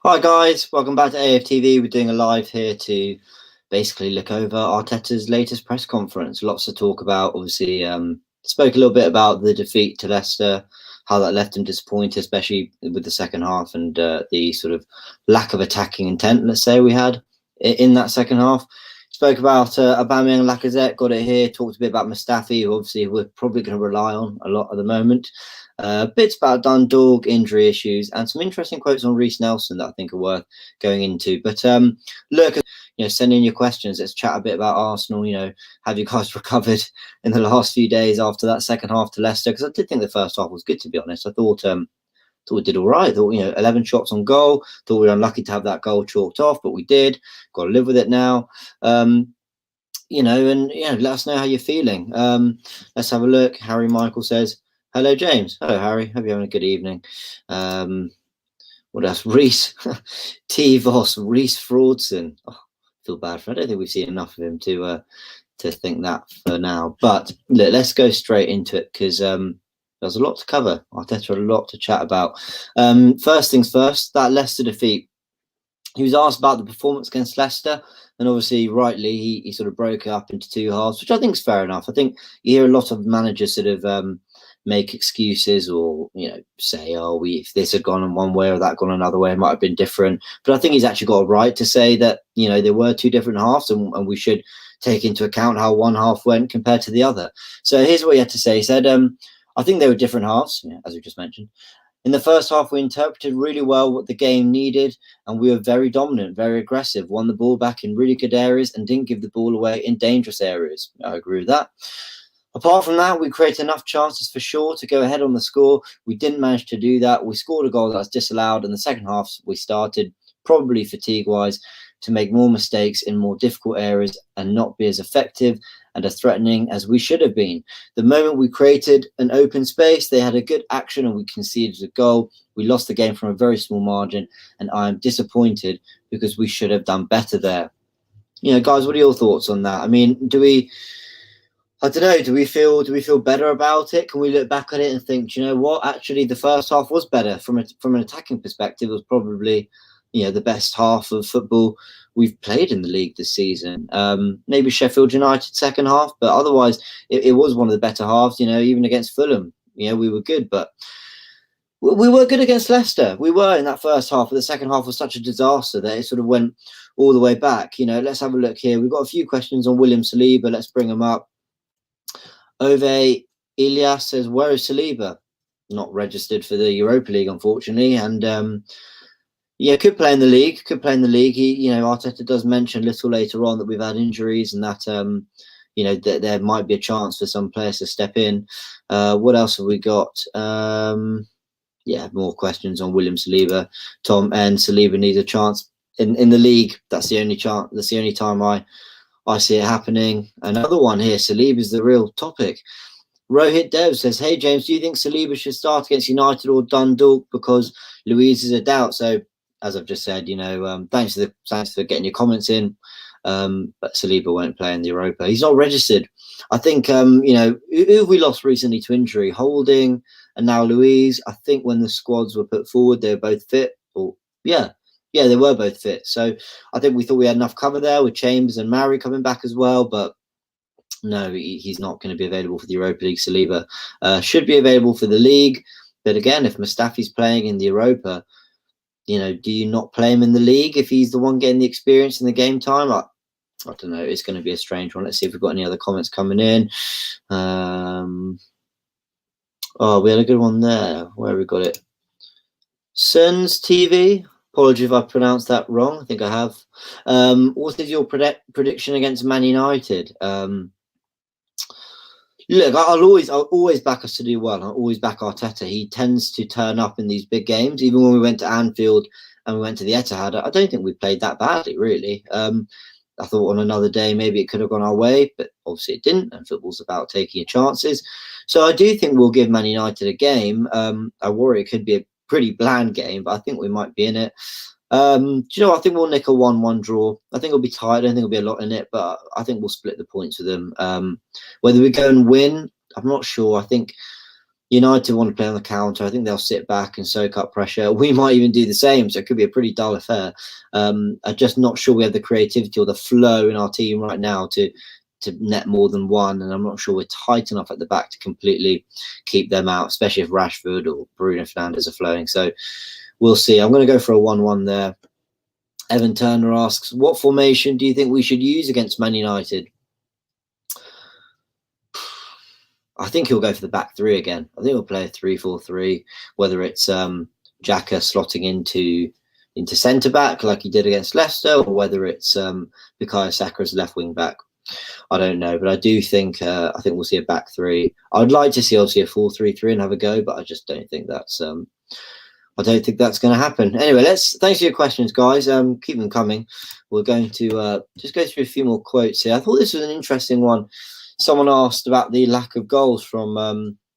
Hi guys, welcome back to AFTV. We're doing a live here to basically look over Arteta's latest press conference. Lots to talk about. Obviously, spoke a little bit about the defeat to Leicester, how that left him disappointed, especially with the second half and the sort of lack of attacking intent, let's say, we had in that second half. Spoke about Aubameyang and Lacazette, got it here, talked a bit about Mustafi, who obviously we're probably going to rely on a lot at the moment. Bits about Dundalk, injury issues, and some interesting quotes on Reiss Nelson that I think are worth going into. But look, send in your questions. Let's chat a bit about Arsenal. Have you guys recovered in the last few days after that second half to Leicester? Because I did think the first half was good, to be honest. I thought we did all right. I thought 11 shots on goal. Thought we were unlucky to have that goal chalked off, but we did. Got to live with it now. And let us know how you're feeling. Let's have a look. Harry Michael says, hello, James. Hello, Harry. Hope you're having a good evening. What else? Reiss, T-Voss, Reiss Fraudson. Oh, I feel bad for him. I don't think we've seen enough of him to think that for now. But look, let's go straight into it because there's a lot to cover. Arteta a lot to chat about. First things first, that Leicester defeat. He was asked about the performance against Leicester, and obviously, rightly, he sort of broke it up into two halves, which I think is fair enough. I think you hear a lot of managers sort of make excuses or say, oh, if this had gone in one way or that gone another way, it might have been different. But I think he's actually got a right to say that there were two different halves, and we should take into account how one half went compared to the other. So here's what he had to say. He said, I think they were different halves, as we just mentioned. In the first half, we interpreted really well what the game needed, and we were very dominant, very aggressive, won the ball back in really good areas and didn't give the ball away in dangerous areas. I agree with that. Apart from that, we created enough chances for sure to go ahead on the score. We didn't manage to do that. We scored a goal that was disallowed. In the second half, we started, probably fatigue-wise, to make more mistakes in more difficult areas and not be as effective and as threatening as we should have been. The moment we created an open space, they had a good action and we conceded a goal. We lost the game from a very small margin, and I am disappointed because we should have done better there. Guys, what are your thoughts on that? I mean, I don't know. Do we feel better about it? Can we look back at it and think, you know what? Actually, the first half was better from an attacking perspective. It was probably, the best half of football we've played in the league this season. Maybe Sheffield United second half, but otherwise, it was one of the better halves. Even against Fulham, we were good, but we were good against Leicester. We were in that first half, but the second half was such a disaster that it sort of went all the way back. Let's have a look here. We've got a few questions on William Saliba. Let's bring them up. Ove Elias says, where is Saliba? Not registered for the Europa League, unfortunately. And could play in the league. He, Arteta does mention a little later on that we've had injuries and that, that there might be a chance for some players to step in. What else have we got? More questions on William Saliba. Tom and Saliba needs a chance in the league. That's the only chance. That's the only time I see it happening. Another one here, Saliba is the real topic. Rohit Dev says, hey, James, do you think Saliba should start against United or Dundalk because Luiz is a doubt? So, as I've just said, thanks for getting your comments in. But Saliba won't play in the Europa. He's not registered. I think, who we lost recently to injury? Holding and now Luiz. I think when the squads were put forward, they were both fit. Yeah, they were both fit. So I think we thought we had enough cover there with Chambers and Mari coming back as well. But no, he's not going to be available for the Europa League. Saliba should be available for the league. But again, if Mustafi's playing in the Europa, do you not play him in the league if he's the one getting the experience in the game time? I don't know. It's going to be a strange one. Let's see if we've got any other comments coming in. We had a good one there. Where have we got it? Suns TV. Apologies if I pronounced that wrong. I think I have. What is your prediction against Man United? Look, I'll always back us to do well. I'll always back Arteta. He tends to turn up in these big games. Even when we went to Anfield and we went to the Etihad, I don't think we played that badly, really. I thought on another day maybe it could have gone our way, but obviously it didn't. And football's about taking your chances. So I do think we'll give Man United a game. I worry it could be a pretty bland game, but I think we might be in it. I think we'll nick a 1-1 draw. I think it'll be tight. I don't think there'll be a lot in it, but I think we'll split the points with them. Whether we go and win, I'm not sure. I think United want to play on the counter. I think they'll sit back and soak up pressure. We might even do the same, so it could be a pretty dull affair. I'm just not sure we have the creativity or the flow in our team right now to net more than one, and I'm not sure we're tight enough at the back to completely keep them out, especially if Rashford or Bruno Fernandes are flowing. So we'll see. I'm going to go for a 1-1 there. Evan Turner asks, what formation do you think we should use against Man United? I think he'll go for the back three again. I think he'll play a 3-4-3, whether it's Xhaka slotting into centre back like he did against Leicester, or whether it's Bukayo Saka as left wing back. I don't know, but I do think we'll see a back three. I'd like to see obviously a 4-3-3 and have a go, but I just don't think that's going to happen. Anyway, thanks for your questions, guys. Keep them coming. We're going to just go through a few more quotes here. I thought this was an interesting one. Someone asked about the lack of goals from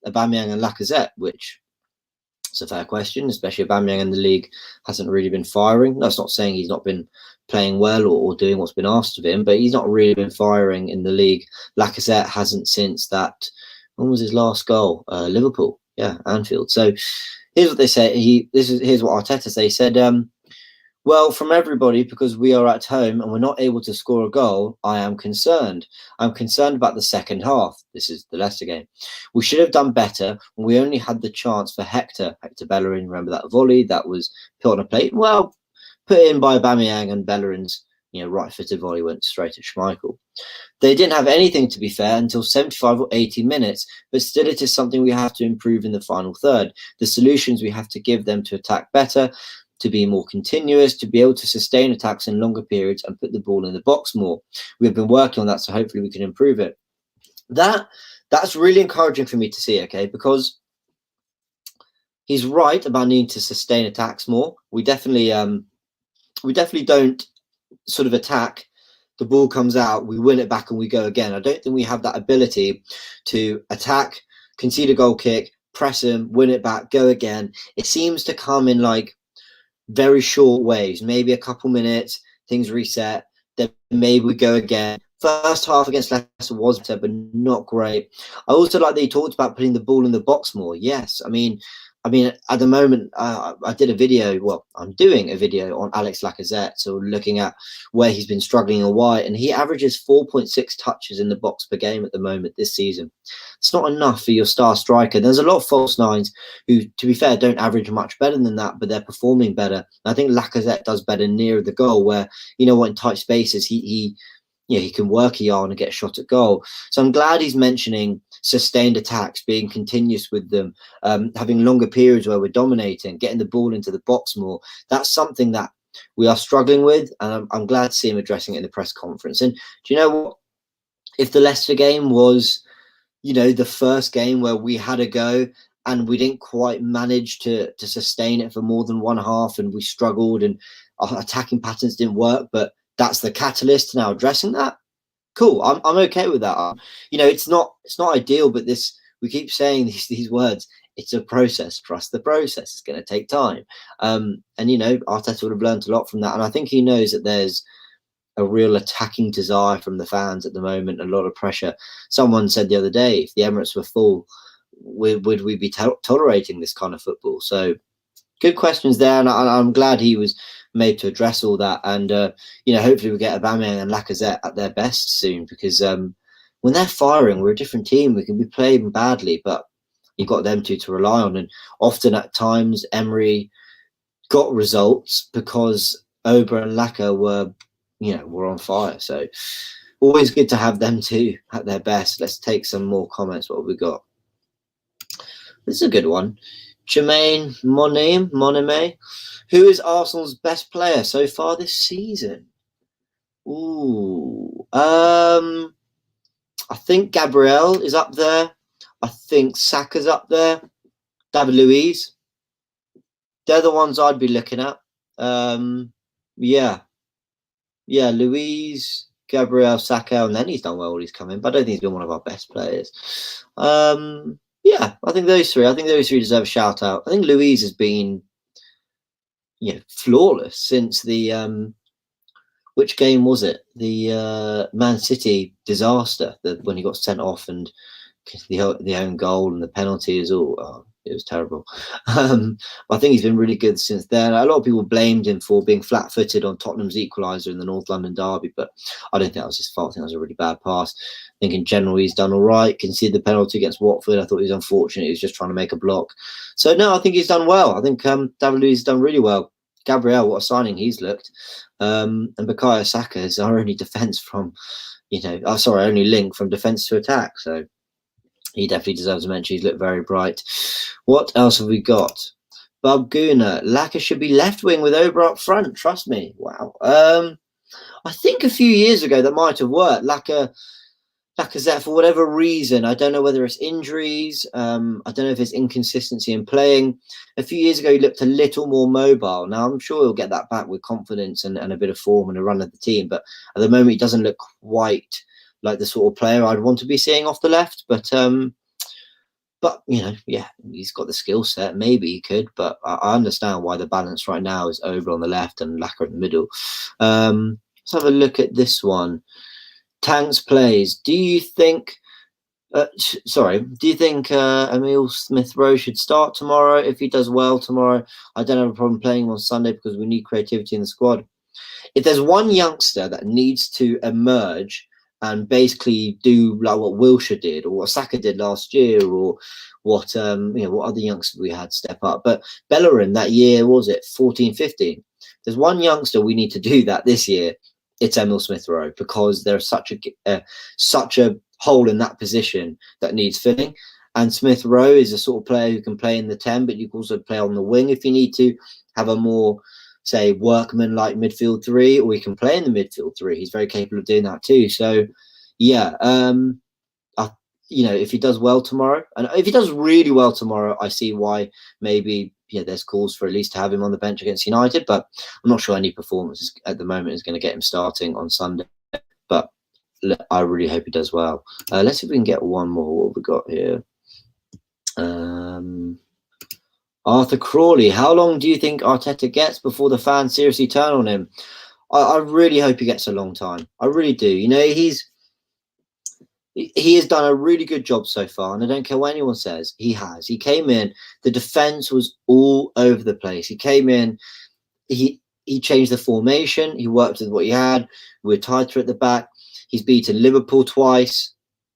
Aubameyang and Lacazette, which is a fair question, especially Aubameyang in the league hasn't really been firing. That's not saying he's not been playing well or doing what's been asked of him, but he's not really been firing in the league. Lacazette hasn't since that. When was his last goal? Liverpool, Anfield. So here's what they say. Here's what Arteta say. He said, well, from everybody, because we are at home and we're not able to score a goal, I am concerned. I'm concerned about the second half. This is the Leicester game. We should have done better. We only had the chance for Hector Bellerin. Remember that volley that was put on a plate? Well, put in by Aubameyang, and Bellerin's right-footed volley went straight at Schmeichel. They didn't have anything, to be fair, until 75 or 80 minutes, but still it is something we have to improve in the final third. The solutions we have to give them to attack better, to be more continuous, to be able to sustain attacks in longer periods and put the ball in the box more. We've been working on that, so hopefully we can improve it. That's really encouraging for me to see, okay, because he's right about needing to sustain attacks more. We definitely don't sort of attack. The ball comes out, we win it back and we go again. I don't think we have that ability to attack, concede a goal kick, press him, win it back, go again. It seems to come in like very short waves, maybe a couple minutes, things reset, then maybe we go again. First half against Leicester was better, but not great. I also like that he talked about putting the ball in the box more. Yes, I mean, at the moment, I did a video. Well, I'm doing a video on Alex Lacazette, so looking at where he's been struggling and why. And he averages 4.6 touches in the box per game at the moment this season. It's not enough for your star striker. There's a lot of false nines who, to be fair, don't average much better than that, but they're performing better. I think Lacazette does better near the goal, where in tight spaces he can work a yard and get a shot at goal. So I'm glad he's mentioning sustained attacks, being continuous with them, having longer periods where we're dominating, getting the ball into the box more. That's something that we are struggling with, and I'm glad to see him addressing it in the press conference. And do you know what? If the Leicester game was, the first game where we had a go and we didn't quite manage to sustain it for more than one half, and we struggled and our attacking patterns didn't work, but that's the catalyst to now addressing that. Cool. I'm okay with that. It's not ideal, but we keep saying these words. It's a process. Trust the process. It's going to take time. And Arteta would have learned a lot from that. And I think he knows that there's a real attacking desire from the fans at the moment, a lot of pressure. Someone said the other day, if the Emirates were full, would we be tolerating this kind of football? So good questions there, and I'm glad he was made to address all that. And hopefully we get Aubameyang and Lacazette at their best soon, because when they're firing, we're a different team. We can be playing badly, but you've got them two to rely on. And often at times, Emery got results because Oba and Laka were on fire. So always good to have them two at their best. Let's take some more comments. What have we got? This is a good one. Jermaine Monime, who is Arsenal's best player so far this season? I think Gabriel is up there. I think Saka's up there. David Luiz. They're the ones I'd be looking at. Luiz, Gabriel, Saka, and then he's done well when he's come in, but I don't think he's been one of our best players. I think those three. I think those three deserve a shout out. I think Luiz has been, flawless since the which game was it? The Man City disaster when he got sent off and the own goal and the penalty is all. Oh, it was terrible. I think he's been really good since then. A lot of people blamed him for being flat-footed on Tottenham's equaliser in the North London derby, but I don't think that was his fault. I think that was a really bad pass. I think in general he's done all right. Conceded the penalty against Watford. I thought he was unfortunate. He was just trying to make a block. So no, I think he's done well. I think David Luiz has done really well. Gabriel, what a signing he's looked. And Bukayo Saka is our only defence from, only link from defence to attack. So he definitely deserves a mention. He's looked very bright. What else have we got? Balguna, Laka should be left wing with Ober up front. Trust me. Wow. I think a few years ago that might have worked. Lacazette, for whatever reason, I don't know whether it's injuries, I don't know if it's inconsistency in playing. A few years ago, he looked a little more mobile. Now, I'm sure he'll get that back with confidence and a bit of form and a run of the team. But at the moment, he doesn't look quite like the sort of player I'd want to be seeing off the left. But he's got the skill set. Maybe he could, but I understand why the balance right now is over on the left and Laka in the middle. Let's have a look at this one. Tanks plays. Do you think Emile Smith-Rowe should start tomorrow? If he does well tomorrow, I don't have a problem playing him on Sunday because we need creativity in the squad. If there's one youngster that needs to emerge and basically do like what Wilshere did or what Saka did last year or what other youngsters we had step up. But Bellerin that year, what was it, 14, 15? There's one youngster we need to do that this year. It's Emile Smith-Rowe because there's such a hole in that position that needs filling. And Smith-Rowe is a sort of player who can play in the 10, but you can also play on the wing if you need to have a more, say, workman-like midfield 3, or he can play in the midfield 3. He's very capable of doing that too. So, yeah, if he does well tomorrow, and if he does really well tomorrow, I see why maybe there's calls for at least to have him on the bench against United, but I'm not sure any performance at the moment is going to get him starting on Sunday. But I really hope he does well. Let's see if we can get one more. What have we got here? Arthur Crawley, how long do you think Arteta gets before the fans seriously turn on him? I really hope he gets a long time. I really do. He has done a really good job so far, and I don't care what anyone says. He has. He came in, the defense was all over the place. He came in, he changed the formation, he worked with what he had. We're tighter at the back. He's beaten Liverpool twice,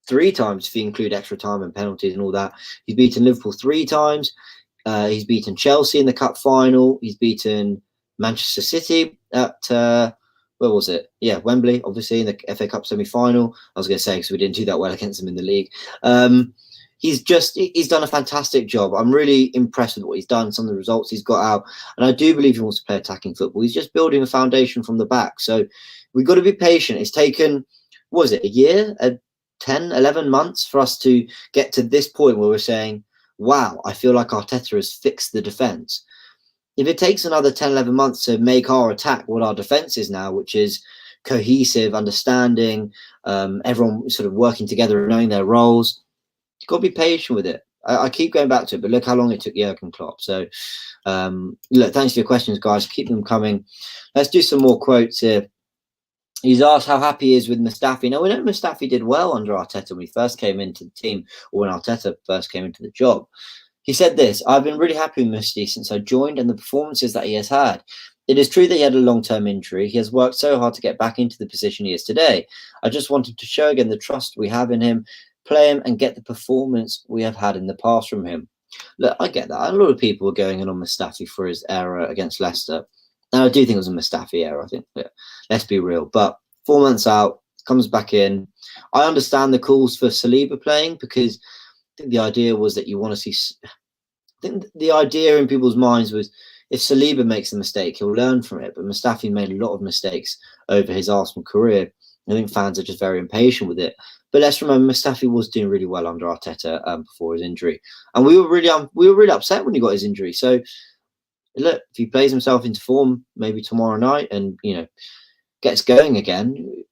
3 times if you include extra time and penalties and all that. He's beaten Liverpool 3 times. He's beaten Chelsea in the cup final. He's beaten Manchester City at where was it? Yeah, Wembley, obviously, in the FA Cup semi-final. I was going to say, because we didn't do that well against them in the league. He's done a fantastic job. I'm really impressed with what he's done, some of the results he's got out. And I do believe he wants to play attacking football. He's just building a foundation from the back. So we've got to be patient. It's taken, what was it, a year, 10, 11 months for us to get to this point where we're saying, wow, I feel like Arteta has fixed the defence. If it takes another 10, 11 months to make our attack what our defence is now, which is cohesive, understanding, everyone sort of working together and knowing their roles, you've got to be patient with it. I keep going back to it, but look how long it took Jurgen Klopp. So, look, thanks for your questions, guys. Keep them coming. Let's do some more quotes here. He's asked how happy he is with Mustafi. Now, we know Mustafi did well under Arteta when he first came into the team, or when Arteta first came into the job. He said this: I've been really happy with Mustafi since I joined and the performances that he has had. It is true that he had a long-term injury. He has worked so hard to get back into the position he is today. I just wanted to show again the trust we have in him, play him and get the performance we have had in the past from him. Look, I get that. A lot of people were going in on Mustafi for his error against Leicester. And I do think it was a Mustafi error, I think. But let's be real. But 4 months out, comes back in. I understand the calls for Saliba playing because I think the idea was that you want to see... I think the idea in people's minds was if Saliba makes a mistake, he'll learn from it. But Mustafi made a lot of mistakes over his Arsenal career. I think fans are just very impatient with it. But let's remember, Mustafi was doing really well under Arteta before his injury, and we were really upset when he got his injury. So, look, if he plays himself into form, maybe tomorrow night, and gets going again, he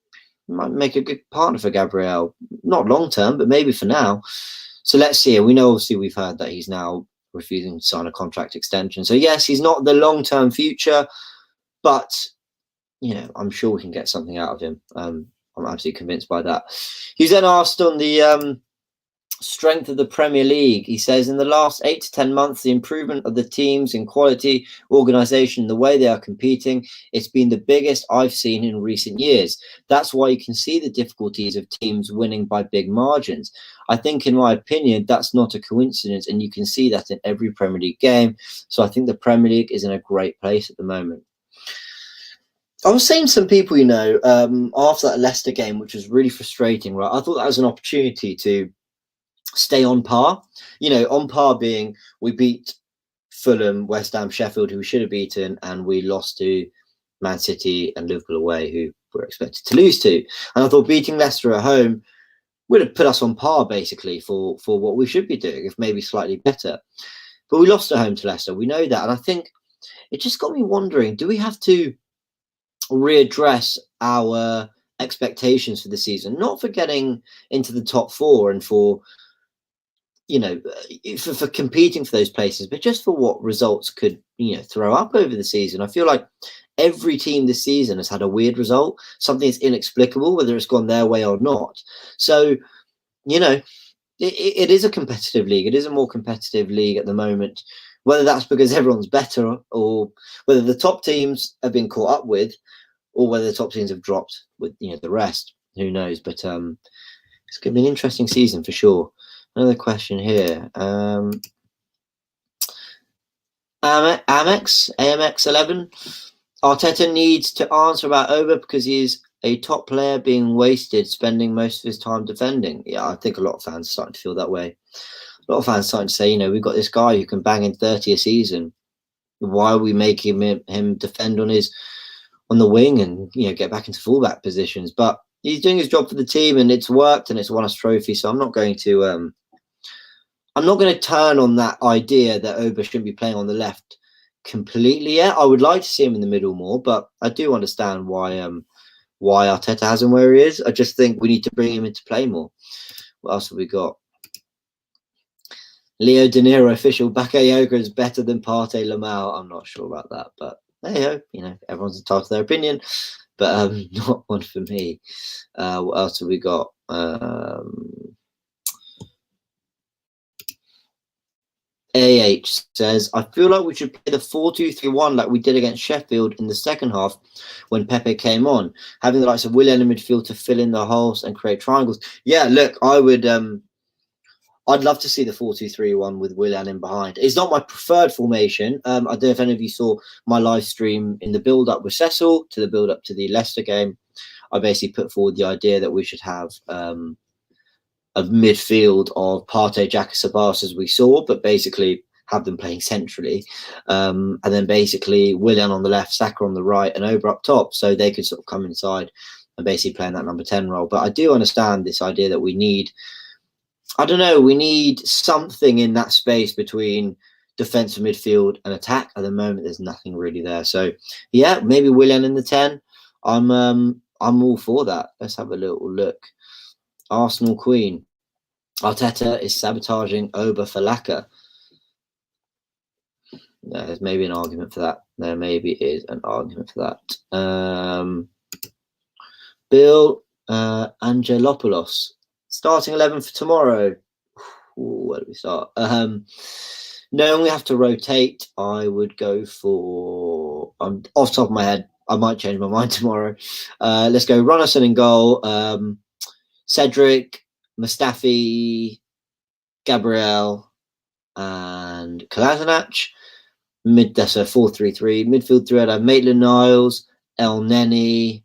might make a good partner for Gabriel. Not long term, but maybe for now. So let's see. We know, obviously, we've heard that he's now refusing to sign a contract extension. So yes, he's not the long term future, but I'm sure we can get something out of him. I'm absolutely convinced by that. He's then asked on the Strength of the Premier League. He says in the last 8 to 10 months, the improvement of the teams in quality, organisation, the way they are competing, it's been the biggest I've seen in recent years. That's why you can see the difficulties of teams winning by big margins. I think, in my opinion, that's not a coincidence, and you can see that in every Premier League game. So I think the Premier League is in a great place at the moment. I was saying to some people, after that Leicester game, which was really frustrating, right? I thought that was an opportunity to stay on par, on par being we beat Fulham, West Ham, Sheffield, who we should have beaten, and we lost to Man City and Liverpool away, who we're expected to lose to. And I thought beating Leicester at home would have put us on par, basically, for what we should be doing, if maybe slightly better. But we lost at home to Leicester. We know that. And I think it just got me wondering, do we have to readdress our expectations for the season? Not for getting into the top four and for competing for those places, but just for what results could, throw up over the season. I feel like every team this season has had a weird result, something that's inexplicable, whether it's gone their way or not. So, it is a competitive league. It is a more competitive league at the moment, whether that's because everyone's better or whether the top teams have been caught up with or whether the top teams have dropped with, the rest. Who knows? But it's going to be an interesting season for sure. Another question here. AMX11. Arteta needs to answer about Oba because he's a top player being wasted, spending most of his time defending. Yeah, I think a lot of fans are starting to feel that way. A lot of fans are starting to say, we've got this guy who can bang in 30 a season. Why are we making him defend on the wing and get back into fullback positions? But he's doing his job for the team, and it's worked, and it's won us trophies. So I'm not going to turn on that idea that Oba shouldn't be playing on the left completely yet. I would like to see him in the middle more, but I do understand why Arteta has him where he is. I just think we need to bring him into play more. What else have we got? Leo De Niro official, Bakayoko is better than Partey Lamau. I'm not sure about that, but hey, everyone's entitled to their opinion, but not one for me. What else have we got? AH says, I feel like we should play the 4-2-3-1 like we did against Sheffield in the second half when Pepe came on, having the likes of Willian in midfield to fill in the holes and create triangles. Yeah, look, I would, I'd love to see the 4-2-3-1 with Willian in behind. It's not my preferred formation. I don't know if any of you saw my live stream in the build-up with Cecil to the build-up to the Leicester game. I basically put forward the idea that we should have a midfield of Partey, Xhaka, Sabas as we saw, but basically have them playing centrally. And then basically Willian on the left, Saka on the right, and Oba up top, so they could sort of come inside and basically play in that number 10 role. But I do understand this idea that we need, we need something in that space between defensive midfield and attack. At the moment, there's nothing really there. So yeah, maybe Willian in the 10. I'm all for that. Let's have a little look. Arsenal Queen. Arteta is sabotaging Oba for Laka. There's maybe an argument for that. There maybe is an argument for that. Bill Angelopoulos. Starting 11 for tomorrow. Ooh, where do we start? Knowing we have to rotate, I would go for... off the top of my head, I might change my mind tomorrow. Let's go Runnison in goal. Cedric, Mustafi, Gabriel, and Kolasinac. That's a 4-3-3. Midfield three, I'd have Maitland-Niles, El Neni,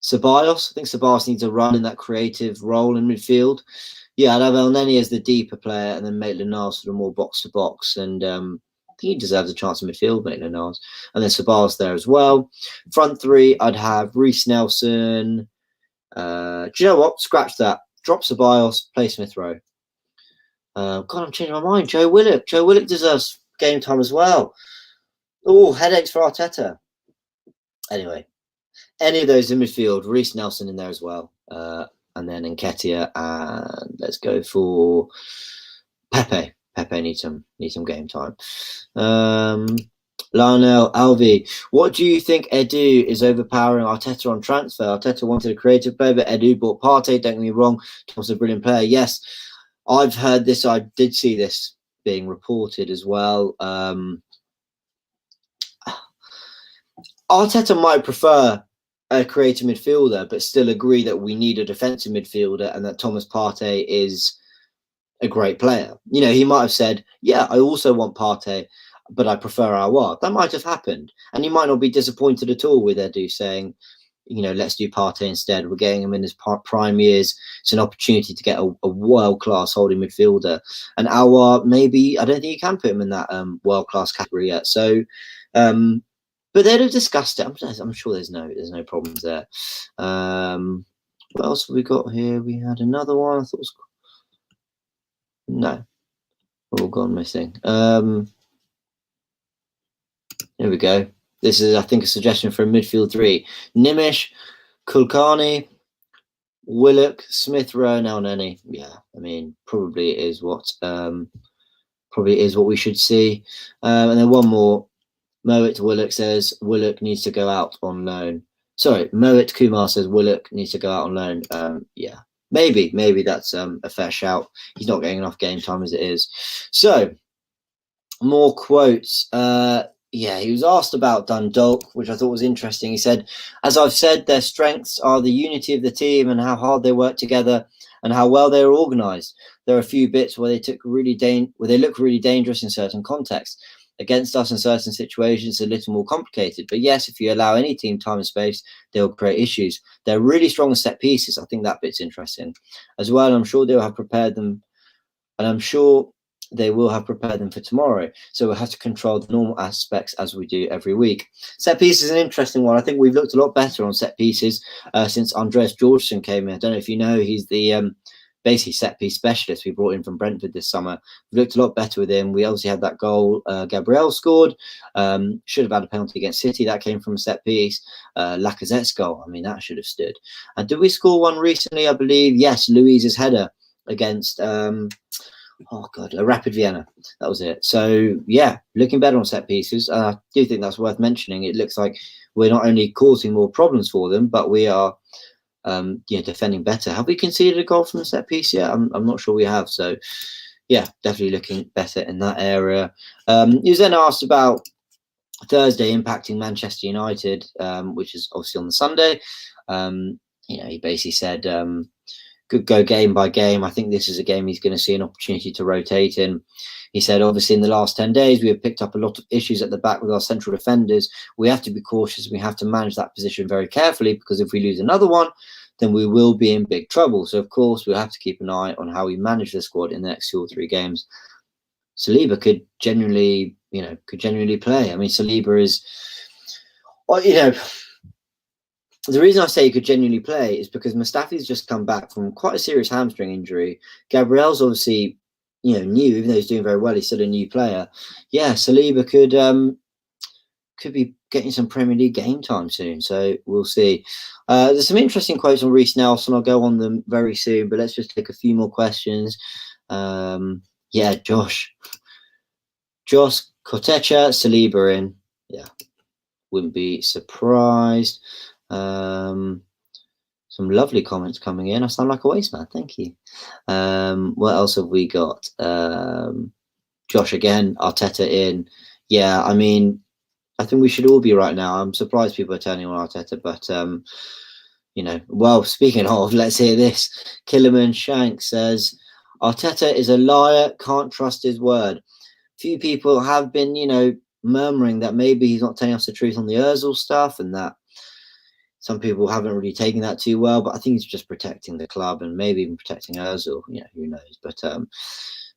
Ceballos. I think Ceballos needs a run in that creative role in midfield. Yeah, I'd have El Neni as the deeper player, and then Maitland-Niles for the more box-to-box. And I think he deserves a chance in midfield, Maitland-Niles. And then Ceballos there as well. Front three, I'd have Reiss Nelson. Do you know what? Scratch that. Drop Ceballos, play Smith Rowe. God, I'm changing my mind. Joe Willock. Joe Willock deserves game time as well. Oh, headaches for Arteta. Anyway, any of those in midfield. Reiss Nelson in there as well. And then Nketiah. And let's go for Pepe. Pepe needs some game time. Lionel Alvi, what do you think Edu is overpowering Arteta on transfer? Arteta wanted a creative player, but Edu bought Partey. Don't get me wrong, Thomas is a brilliant player. Yes, I've heard this. I did see this being reported as well. Arteta might prefer a creative midfielder, but still agree that we need a defensive midfielder and that Thomas Partey is a great player. You know, he might have said, yeah, I also want Partey, but I prefer Aouar. That might have happened. And you might not be disappointed at all with Edu saying, you know, let's do Partey instead. We're getting him in his prime years. It's an opportunity to get a world-class holding midfielder. And Aouar, maybe, I don't think you can put him in that world-class category yet. So, but they'd have discussed it. I'm sure there's no problems there. What else have we got here? We had another one. I thought it was... No. All gone missing. Here we go. This is, I think, a suggestion for a midfield three. Nimish, Kulkarni, Willock, Smith Rowe, and El Neni. Yeah, I mean, probably is what we should see. And then one more. Moet Willock says Willock needs to go out on loan. Sorry, Moet Kumar says Willock needs to go out on loan. Yeah, maybe that's a fair shout. He's not getting enough game time as it is. So, more quotes. Yeah, he was asked about Dundalk, which I thought was interesting. He said, as I've said, their strengths are the unity of the team and how hard they work together and how well they are organised. There are a few bits where they look really dangerous in certain contexts. Against us in certain situations, it's a little more complicated. But yes, if you allow any team time and space, they'll create issues. They're really strong in set pieces. I think that bit's interesting. As well, I'm sure they'll have prepared them, and I'm sure they will have prepared them for tomorrow. So we'll have to control the normal aspects as we do every week. Set pieces is an interesting one. I think we've looked a lot better on set pieces since Andreas Georgeson came in. I don't know if you know, he's the basically set piece specialist we brought in from Brentford this summer. We looked a lot better with him. We obviously had that goal Gabriel scored. Should have had a penalty against City. That came from a set piece. Lacazette's goal, I mean, that should have stood. And did we score one recently? I believe, yes, Luiz's header against... Rapid Vienna. That was it. So, yeah, looking better on set pieces. I do think that's worth mentioning. It looks like we're not only causing more problems for them, but we are defending better. Have we conceded a goal from a set piece yet? I'm not sure we have. So, yeah, definitely looking better in that area. He was then asked about Thursday impacting Manchester United, which is obviously on the Sunday. He basically said... could go game by game. I think this is a game he's going to see an opportunity to rotate in. He said, obviously, in the last 10 days, we have picked up a lot of issues at the back with our central defenders. We have to be cautious. We have to manage that position very carefully, because if we lose another one, then we will be in big trouble. So, of course, we'll have to keep an eye on how we manage the squad in the next 2 or 3 games. Saliba could genuinely play. I mean, Saliba is, the reason I say he could genuinely play is because Mustafi's just come back from quite a serious hamstring injury. Gabriel's obviously, new, even though he's doing very well, he's still a new player. Yeah, Saliba could be getting some Premier League game time soon. So we'll see. There's some interesting quotes on Reiss Nelson. I'll go on them very soon, but let's just take a few more questions. Josh Kotecha, Saliba in. Yeah, wouldn't be surprised. Some lovely comments coming in. I sound like a waste man. Thank you. What else have we got? Josh again, Arteta in. Yeah, I mean, I think we should all be right now. I'm surprised people are turning on Arteta, but well, speaking of, let's hear this. Killerman Shank says Arteta is a liar, can't trust his word. Few people have been, murmuring that maybe he's not telling us the truth on the Ozil stuff, and that some people haven't really taken that too well, but I think he's just protecting the club and maybe even protecting Ozil. Who knows? But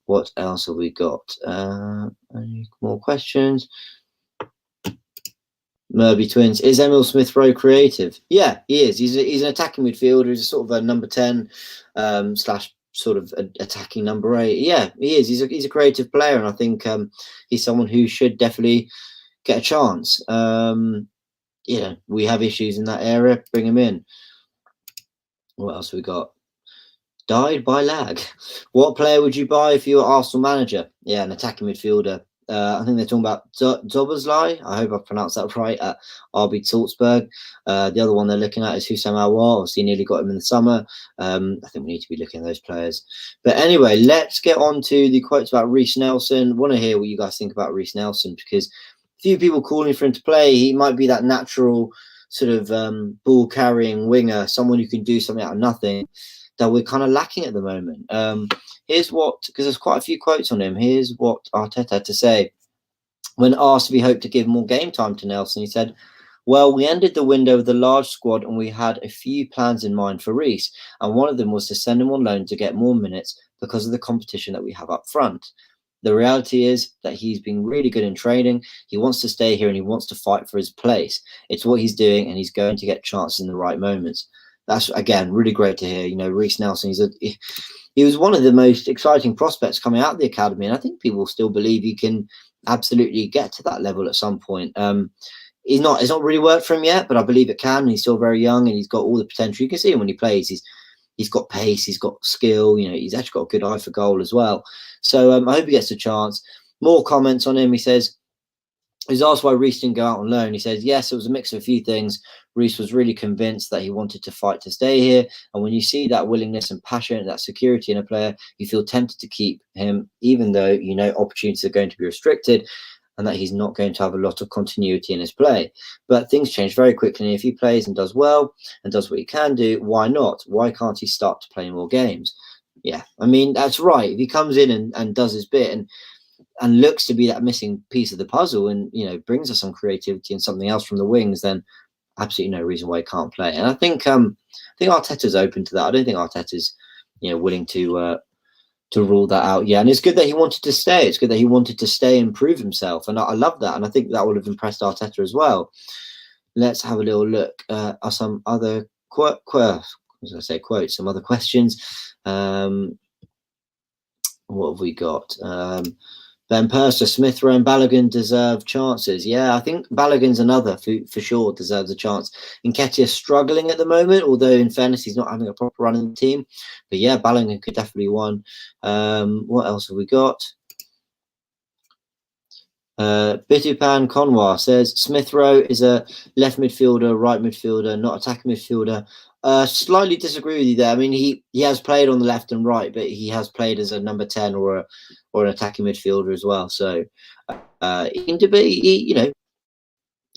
what else have we got? Any more questions? Murby Twins. Is Emil Smith Rowe creative? Yeah, he is. He's an attacking midfielder. He's a sort of a number 10 slash sort of attacking number 8. Yeah, he is. He's a creative player, and I think he's someone who should definitely get a chance. We have issues in that area. Bring him in. What else have we got? Died by lag. What player would you buy if you were Arsenal manager? Yeah, an attacking midfielder. I think they're talking about Zoboszlai. I hope I've pronounced that right, at RB Salzburg. The other one they're looking at is Houssam Aouar. Obviously, nearly got him in the summer. I think we need to be looking at those players. But anyway, let's get on to the quotes about Reiss Nelson. Want to hear what you guys think about Reiss Nelson, because a few people calling for him to play. He might be that natural sort of ball-carrying winger, someone who can do something out of nothing, that we're kind of lacking at the moment. Here's what, because there's quite a few quotes on him. Here's what Arteta had to say. When asked if he hoped to give more game time to Nelson, he said, "Well, we ended the window with a large squad and we had a few plans in mind for Reiss. And one of them was to send him on loan to get more minutes because of the competition that we have up front. The reality is that he's been really good in training. He wants to stay here and he wants to fight for his place. It's what he's doing and he's going to get chances in the right moments." That's, again, really great to hear. You know, Reiss Nelson, he was one of the most exciting prospects coming out of the academy, and I think people still believe he can absolutely get to that level at some point. It's not really worked for him yet, but I believe it can. He's still very young and he's got all the potential. You can see him when he plays. He's got pace, he's got skill. You know, he's actually got a good eye for goal as well. So I hope he gets a chance. More comments on him. He says, he's asked why Reiss didn't go out on loan. He says, yes, it was a mix of a few things. Reiss was really convinced that he wanted to fight to stay here. And when you see that willingness and passion, that security in a player, you feel tempted to keep him, even though you know opportunities are going to be restricted and that he's not going to have a lot of continuity in his play. But things change very quickly. And if he plays and does well and does what he can do, why not? Why can't he start to play more games? Yeah, I mean, that's right. If he comes in and does his bit and looks to be that missing piece of the puzzle and, you know, brings us some creativity and something else from the wings, then absolutely no reason why he can't play. And I think Arteta's open to that. I don't think Arteta's, you know, willing to rule that out. Yeah, and it's good that he wanted to stay. It's good that he wanted to stay and prove himself. And I love that. And I think that would have impressed Arteta as well. Let's have a little look at some other some other questions. What have we got? Ben Purser, Smith Rowe and Balogun deserve chances. Yeah, I think Balogun's another for sure deserves a chance. Nketiah's struggling at the moment, although in fairness, he's not having a proper run in the team. But yeah, Balogun could definitely be one. What else have we got? Bitupan Conwar says Smith Rowe is a left midfielder, right midfielder, not attacking midfielder. Slightly disagree with you there. I mean, he has played on the left and right, but he has played as a number 10 or an attacking midfielder as well. So he can debate. You know,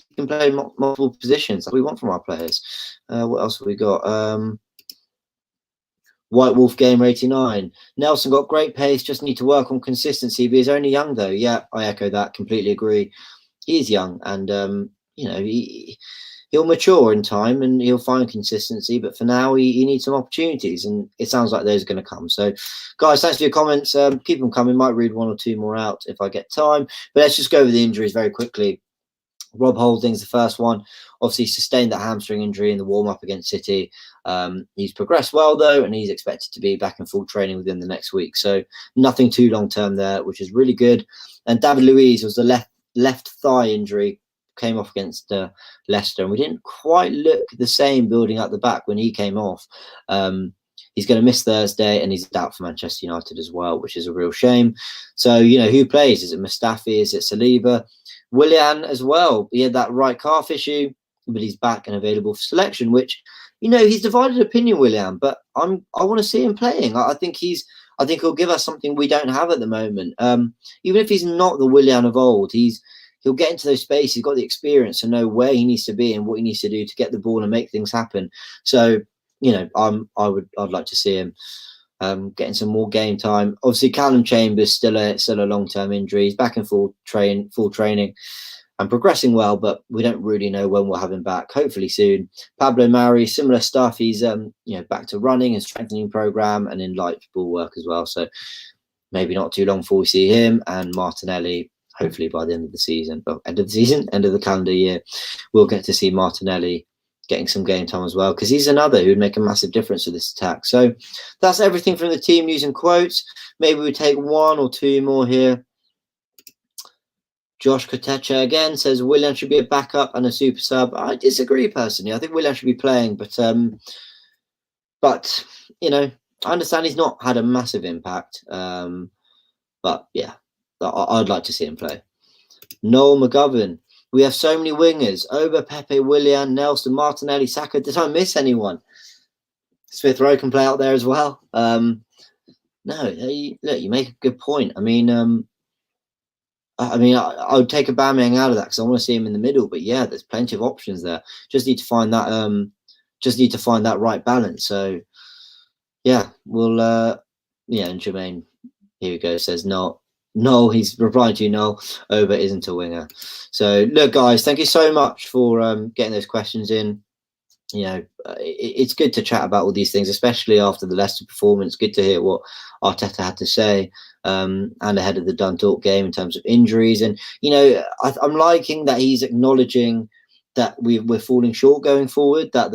he can play multiple positions that we want from our players. What else have we got? White Wolf Gamer 89. Nelson got great pace, just need to work on consistency, but he's only young though. Yeah, I echo that. Completely agree. He is young, and you know, he'll mature in time and he'll find consistency. But for now, he needs some opportunities, and it sounds like those are going to come. So, guys, thanks for your comments. Keep them coming. Might read one or two more out if I get time. But let's just go over the injuries very quickly. Rob Holding's the first one. Obviously sustained that hamstring injury in the warm-up against City. He's progressed well, though, and he's expected to be back in full training within the next week. So nothing too long-term there, which is really good. And David Luiz was the left thigh injury, came off against Leicester, and we didn't quite look the same building up the back when he came off. He's going to miss Thursday, and he's out for Manchester United as well, which is a real shame. So, you know, who plays? Is it Mustafi? Is it Saliba? Willian as well. He had that right calf issue, but he's back and available for selection, which, you know, he's divided opinion, Willian, but I want to see him playing. I think he'll give us something we don't have at the moment. Even if he's not the Willian of old, he'll get into those spaces. He's got the experience to know where he needs to be and what he needs to do to get the ball and make things happen. So, you know, I'd like to see him getting some more game time. Obviously, Callum Chambers still a long-term injury. He's back in full training and progressing well, but we don't really know when we'll have him back. Hopefully soon. Pablo Mari, similar stuff. He's you know, back to running and strengthening program and in light ball work as well. So maybe not too long before we see him. And Martinelli, hopefully by the end of the season, end of the calendar year, we'll get to see Martinelli getting some game time as well, because he's another who would make a massive difference to this attack. So that's everything from the team news and quotes. Maybe we take one or two more here. Josh Kotecha again says Willian should be a backup and a super sub. I disagree personally. I think Willian should be playing, but you know, I understand he's not had a massive impact. But yeah, I'd like to see him play. Noel McGovern. We have so many wingers. Oba, Pepe, Willian, Nelson, Martinelli, Saka. Did I miss anyone? Smith Rowe can play out there as well. No, look, you make a good point. I mean, I would take Aubameyang out of that because I want to see him in the middle. But yeah, there's plenty of options there. Just need to find that. Right balance. So yeah, we'll. Yeah, and Jermaine, here we go. Says no. No, he's replying to you. No, Oba isn't a winger. So look, guys, thank you so much for getting those questions in. You know, it's good to chat about all these things, especially after the Leicester performance. Good to hear what Arteta had to say, and ahead of the Dundalk game in terms of injuries. And you know, I'm liking that he's acknowledging that we're falling short going forward. That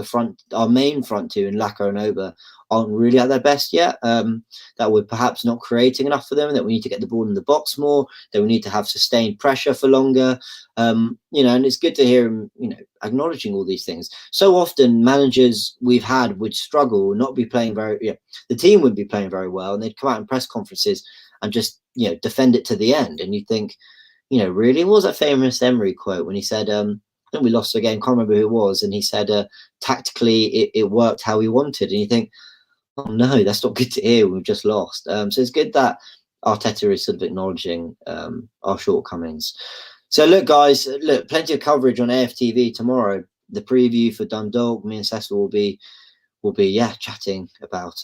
our main front two in Laka and Oba aren't really at their best yet. That we're perhaps not creating enough for them. That we need to get the ball in the box more. That we need to have sustained pressure for longer. You know, and it's good to hear him, you know, acknowledging all these things. So often managers we've had would struggle, not be playing the team would be playing very well, and they'd come out in press conferences and just, you know, defend it to the end. And you think, you know, really, what was that famous Emery quote when he said, I think we lost the game, can't remember who it was, and he said, tactically it worked how he wanted. And you think, oh no, that's not good to hear. We've just lost. So it's good that Arteta is sort of acknowledging our shortcomings. So look, guys, plenty of coverage on AFTV tomorrow. The preview for Dundalk. Me and Cecil will be chatting about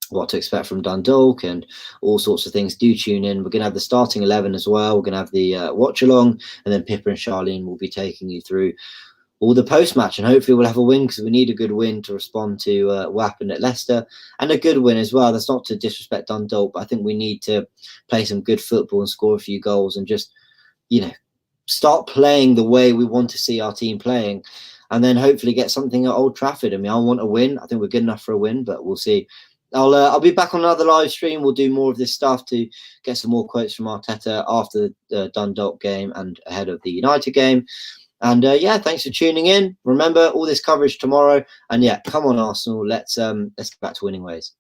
what to expect from Dundalk and all sorts of things. Do tune in. We're going to have the starting 11 as well. We're going to have the watch along, and then Pippa and Charlene will be taking you through all the post-match, and hopefully we'll have a win, because we need a good win to respond to what happened at Leicester, and a good win as well. That's not to disrespect Dundalk, but I think we need to play some good football and score a few goals and just, you know, start playing the way we want to see our team playing, and then hopefully get something at Old Trafford. I mean, I want a win. I think we're good enough for a win, but we'll see. I'll be back on another live stream. We'll do more of this stuff to get some more quotes from Arteta after the Dundalk game and ahead of the United game. And yeah, thanks for tuning in. Remember, all this coverage tomorrow. And yeah, come on, Arsenal. Let's get back to winning ways.